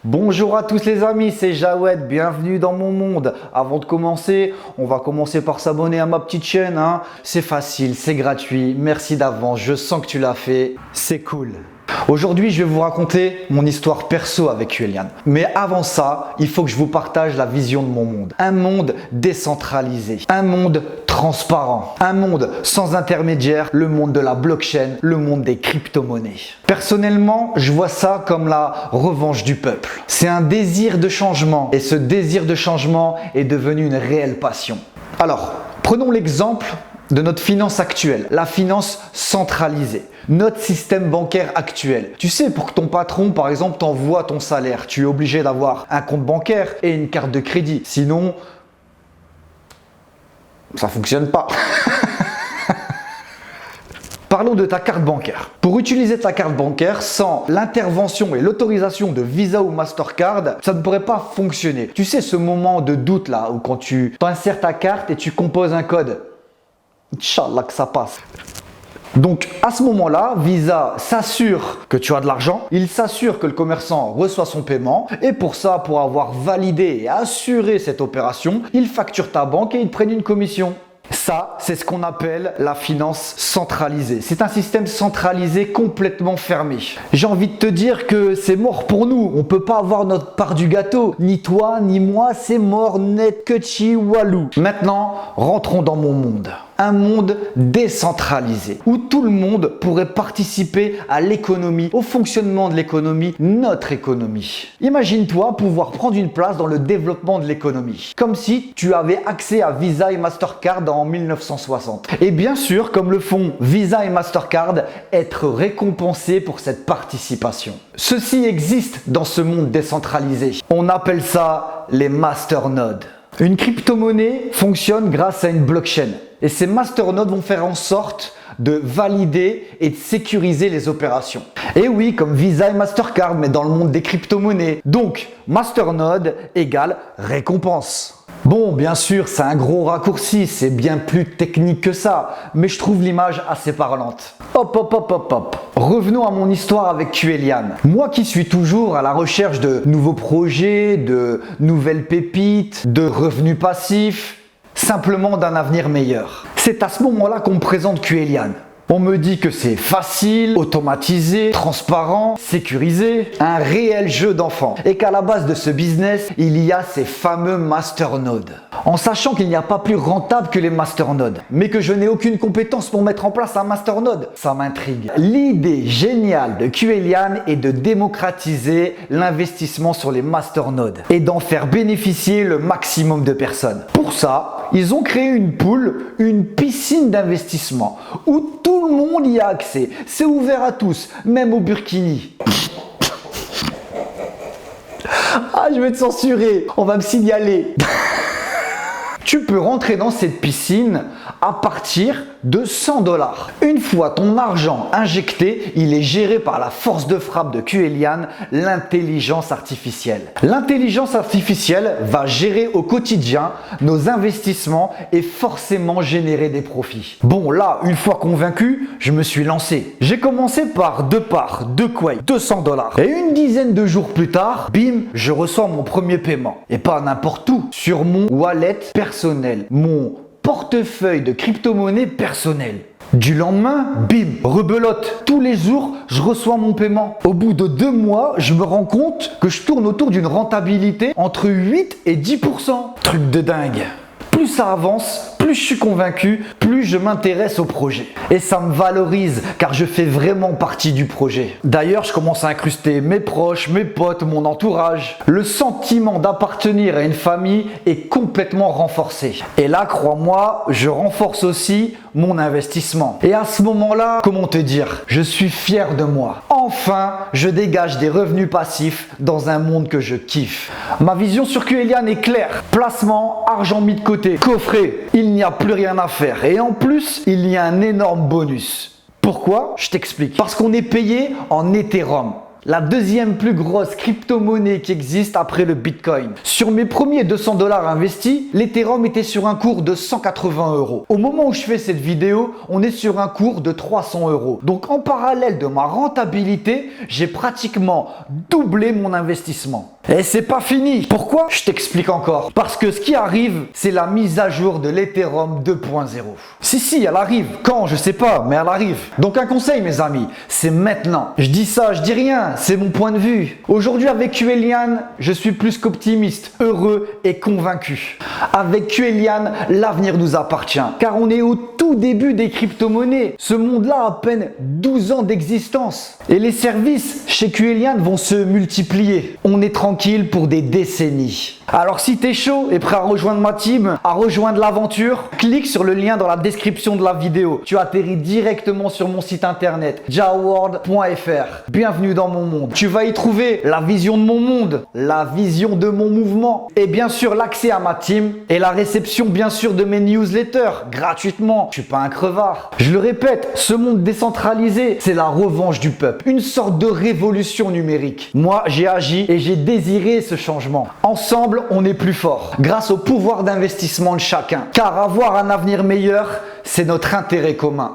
Bonjour à tous les amis, c'est Jawed, bienvenue dans mon monde. Avant de commencer, on va commencer par s'abonner à ma petite chaîne. C'est facile, c'est gratuit, merci d'avance, je sens que tu l'as fait, c'est cool. Aujourd'hui, je vais vous raconter mon histoire perso avec Kuelian. Mais avant ça, il faut que je vous partage la vision de mon monde. Un monde décentralisé, un monde transparent, un monde sans intermédiaire, le monde de la blockchain, le monde des crypto-monnaies. Personnellement, je vois ça comme la revanche du peuple. C'est un désir de changement et ce désir de changement est devenu une réelle passion. Alors, prenons l'exemple de notre finance actuelle, la finance centralisée, notre système bancaire actuel. Tu sais, pour que ton patron, par exemple, t'envoie ton salaire, tu es obligé d'avoir un compte bancaire et une carte de crédit. Sinon, ça ne fonctionne pas. Parlons de ta carte bancaire. Pour utiliser ta carte bancaire, sans l'intervention et l'autorisation de Visa ou Mastercard, ça ne pourrait pas fonctionner. Tu sais, ce moment de doute là, où quand tu insères ta carte et tu composes un code, Inch'Allah que ça passe. Donc à ce moment-là, Visa s'assure que tu as de l'argent, il s'assure que le commerçant reçoit son paiement et pour ça, pour avoir validé et assuré cette opération, il facture ta banque et ils te prennent une commission. Ça, c'est ce qu'on appelle la finance centralisée. C'est un système centralisé complètement fermé. J'ai envie de te dire que c'est mort pour nous. On ne peut pas avoir notre part du gâteau. Ni toi, ni moi, c'est mort net que chi walou. Maintenant, rentrons dans mon monde. Un monde décentralisé où tout le monde pourrait participer à l'économie, au fonctionnement de l'économie, notre économie. Imagine-toi pouvoir prendre une place dans le développement de l'économie, comme si tu avais accès à Visa et Mastercard en 1960. Et bien sûr, comme le font Visa et Mastercard, être récompensé pour cette participation. Ceci existe dans ce monde décentralisé. On appelle ça les masternodes. Une crypto-monnaie fonctionne grâce à une blockchain. Et ces masternodes vont faire en sorte de valider et de sécuriser les opérations. Et oui, comme Visa et Mastercard, mais dans le monde des crypto-monnaies. Donc, masternode égale récompense. Bon, bien sûr, c'est un gros raccourci, c'est bien plus technique que ça, mais je trouve l'image assez parlante. Hop. Revenons à mon histoire avec Kuelian. Moi qui suis toujours à la recherche de nouveaux projets, de nouvelles pépites, de revenus passifs, simplement d'un avenir meilleur. C'est à ce moment-là qu'on me présente Kuelian. On me dit que c'est facile, automatisé, transparent, sécurisé, un réel jeu d'enfant. Et qu'à la base de ce business, il y a ces fameux masternodes. En sachant qu'il n'y a pas plus rentable que les masternodes, mais que je n'ai aucune compétence pour mettre en place un masternode, ça m'intrigue. L'idée géniale de Kuelian est de démocratiser l'investissement sur les masternodes et d'en faire bénéficier le maximum de personnes. Pour ça, ils ont créé une pool, une piscine d'investissement où tout le monde y a accès. C'est ouvert à tous, même aux burkinis. Ah, je vais te censurer, on va me signaler. Tu peux rentrer dans cette piscine à partir de 100 $. Une fois ton argent injecté, il est géré par la force de frappe de Kuelian, l'intelligence artificielle. L'intelligence artificielle va gérer au quotidien nos investissements et forcément générer des profits. Bon, là, une fois convaincu, je me suis lancé. J'ai commencé par 2 parts, 2 quay, 200 $. Et une dizaine de jours plus tard, bim, je reçois mon premier paiement. Et pas n'importe où, sur mon wallet personnel, mon portefeuille de crypto-monnaie personnel. Du lendemain, bim, rebelote. Tous les jours, je reçois mon paiement. Au bout de 2 mois, je me rends compte que je tourne autour d'une rentabilité entre 8 et 10%. Truc de dingue. Plus ça avance, plus je suis convaincu, plus je m'intéresse au projet. Et ça me valorise car je fais vraiment partie du projet. D'ailleurs, je commence à incruster mes proches, mes potes, mon entourage. Le sentiment d'appartenir à une famille est complètement renforcé. Et là, crois-moi, je renforce aussi mon investissement. Et à ce moment-là, comment te dire, je suis fier de moi. Enfin, je dégage des revenus passifs dans un monde que je kiffe. Ma vision sur Kuelian est claire. Placement, argent mis de côté, coffret, il n'y a plus rien à faire. Et en plus, il y a un énorme bonus. Pourquoi? Je t'explique. Parce qu'on est payé en Ethereum. la deuxième plus grosse crypto-monnaie qui existe après le Bitcoin. Sur mes premiers 200 $ investis, l'Ethereum était sur un cours de 180 €. Au moment où je fais cette vidéo, on est sur un cours de 300 €. Donc en parallèle de ma rentabilité, j'ai pratiquement doublé mon investissement. Et c'est pas fini. Pourquoi? Je t'explique encore. Parce que ce qui arrive, c'est la mise à jour de l'Ethereum 2.0. Si, elle arrive. Quand? Je sais pas, mais elle arrive. Donc un conseil, mes amis, c'est maintenant. Je dis ça, je dis rien, c'est mon point de vue. Aujourd'hui, avec Qelian, je suis plus qu'optimiste, heureux et convaincu. Avec Qelian, l'avenir nous appartient. Car on est au tout début des crypto-monnaies. Ce monde-là a à peine 12 ans d'existence. Et les services chez Qelian vont se multiplier. On est tranquille pour des décennies. Alors si t'es chaud et prêt à rejoindre ma team, à rejoindre l'aventure, clique sur le lien dans la description de la vidéo. Tu atterris directement sur mon site internet jaworld.fr. Bienvenue dans mon monde. Tu vas y trouver la vision de mon monde, la vision de mon mouvement et bien sûr l'accès à ma team et la réception bien sûr de mes newsletters gratuitement. Je suis pas un crevard. Je le répète, ce monde décentralisé, c'est la revanche du peuple, une sorte de révolution numérique. Moi, j'ai agi et j'ai désiré ce changement. Ensemble, on est plus fort grâce au pouvoir d'investissement de chacun. Car avoir un avenir meilleur, c'est notre intérêt commun.